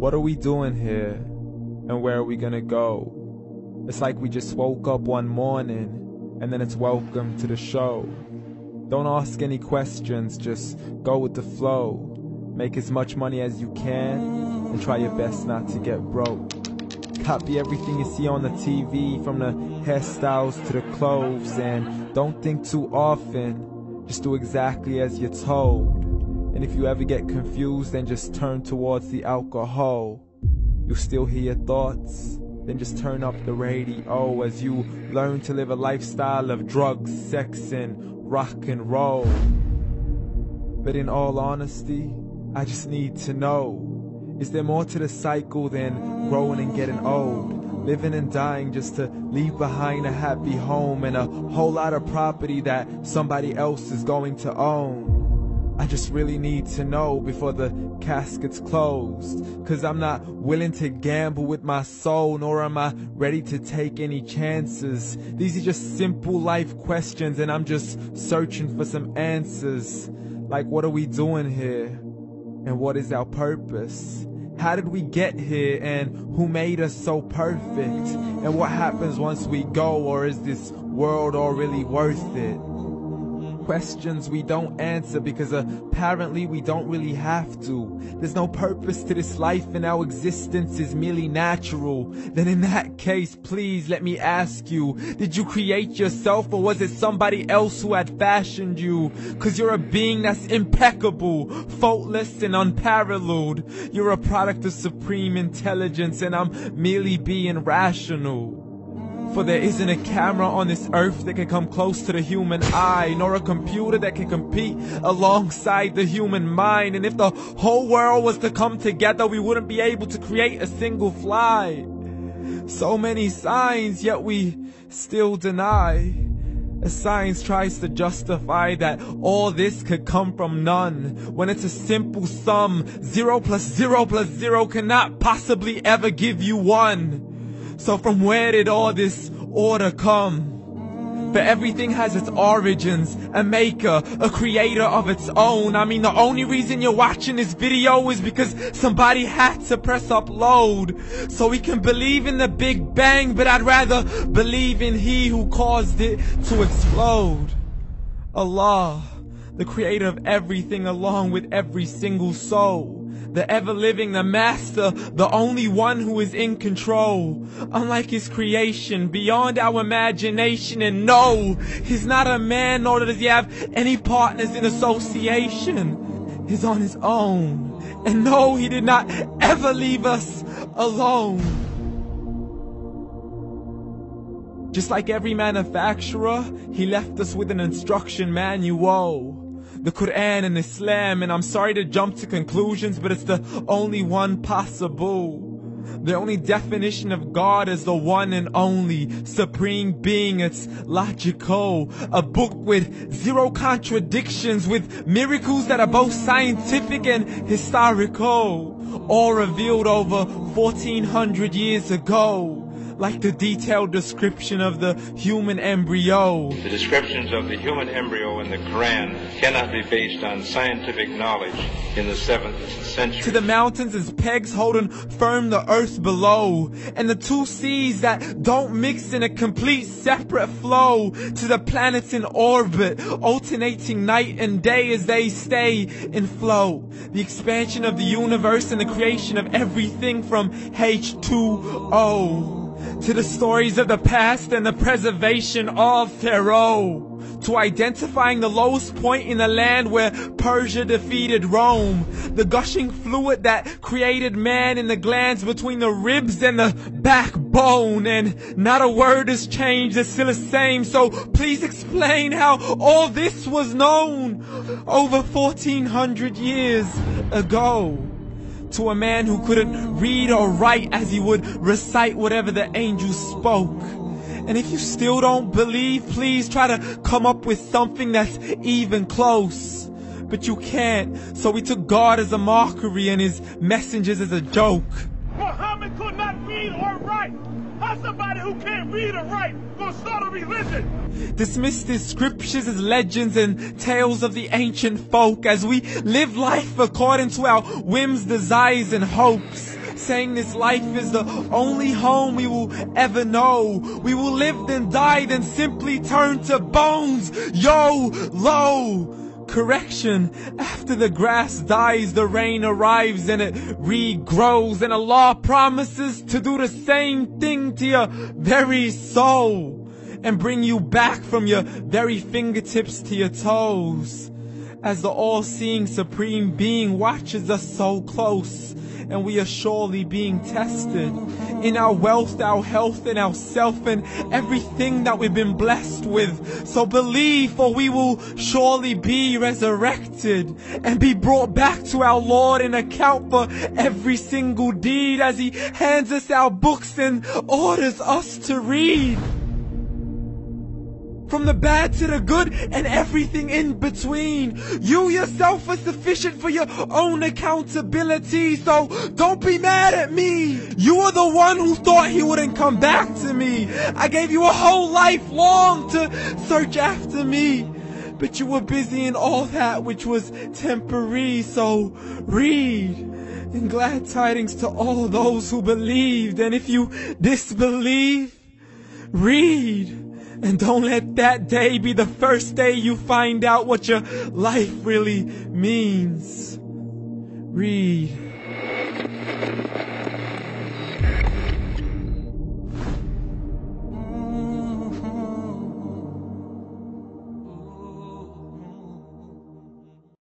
What are we doing here? And where are we gonna go? It's like we just woke up one morning, and then it's welcome to the show. Don't ask any questions, just go with the flow. Make as much money as you can, and try your best not to get broke. Copy everything you see on the TV, from the hairstyles to the clothes, and don't think too often, just do exactly as you're told. And if you ever get confused, then just turn towards the alcohol. You'll still hear your thoughts, then just turn up the radio as you learn to live a lifestyle of drugs, sex, and rock and roll. But in all honesty, I just need to know, is there more to the cycle than growing and getting old? Living and dying just to leave behind a happy home and a whole lot of property that somebody else is going to own. I just really need to know before the casket's closed, 'cause I'm not willing to gamble with my soul, nor am I ready to take any chances. These are just simple life questions, and I'm just searching for some answers. Like, what are we doing here? And what is our purpose? How did we get here, and who made us so perfect? And what happens once we go, or is this world all really worth it? Questions we don't answer because apparently we don't really have to. There's no purpose to this life and our existence is merely natural. Then in that case, please let me ask you, did you create yourself, or was it somebody else who had fashioned you? 'Cause you're a being that's impeccable, faultless and unparalleled. You're a product of supreme intelligence, and I'm merely being rational. For there isn't a camera on this earth that can come close to the human eye, nor a computer that can compete alongside the human mind. And if the whole world was to come together, we wouldn't be able to create a single fly. So many signs, yet we still deny. As science tries to justify that all this could come from none, when it's a simple sum. 0 plus 0 plus 0 cannot possibly ever give you 1. So from where did all this order come? For everything has its origins, a maker, a creator of its own. I mean, the only reason you're watching this video is because somebody had to press upload. So we can believe in the Big Bang, but I'd rather believe in He who caused it to explode. Allah, the creator of everything along with every single soul. The ever-living, the master, the only one who is in control. Unlike his creation, beyond our imagination. And no, he's not a man, nor does he have any partners in association. He's on his own. And no, he did not ever leave us alone. Just like every manufacturer, he left us with an instruction manual. The Quran and Islam, and I'm sorry to jump to conclusions, but it's the only one possible. The only definition of God is the one and only supreme being. It's logical, a book with 0 contradictions, with miracles that are both scientific and historical, all revealed over 1400 years ago. Like the detailed description of the human embryo. The descriptions of the human embryo in the Quran cannot be based on scientific knowledge in the 7th century. To the mountains as pegs holding firm the earth below, and the 2 seas that don't mix in a complete separate flow. To the planets in orbit, alternating night and day as they stay in flow. The expansion of the universe and the creation of everything from H2O. To the stories of the past and the preservation of Pharaoh. To identifying the lowest point in the land where Persia defeated Rome. The gushing fluid that created man in the glands between the ribs and the backbone. And not a word has changed, it's still the same. So please explain how all this was known over 1400 years ago. To a man who couldn't read or write, as he would recite whatever the angels spoke. And if you still don't believe, please try to come up with something that's even close. But you can't, so we took God as a mockery and his messengers as a joke. Muhammad could not read or write. How's somebody who can't read or write gonna start a religion? Dismissed his scriptures as legends and tales of the ancient folk, as we live life according to our whims, desires, and hopes. saying this life is the only home we will ever know. We will live then die then simply turn to bones. YOLO! Correction, after the grass dies, the rain arrives and it regrows, and Allah promises to do the same thing to your very soul and bring you back from your very fingertips to your toes, as the all-seeing supreme being watches us so close, and we are surely being tested in our wealth, our health, and our self, and everything that we've been blessed with. So believe, for we will surely be resurrected and be brought back to our Lord and account for every single deed, as He hands us our books and orders us to read. From the bad to the good and everything in between. You yourself are sufficient for your own accountability, so don't be mad at me. You are the one who thought He wouldn't come back to me. I gave you a whole life long to search after me, but you were busy in all that which was temporary. So read, and glad tidings to all those who believed. And if you disbelieve, read. And don't let that day be the first day you find out what your life really means. Read.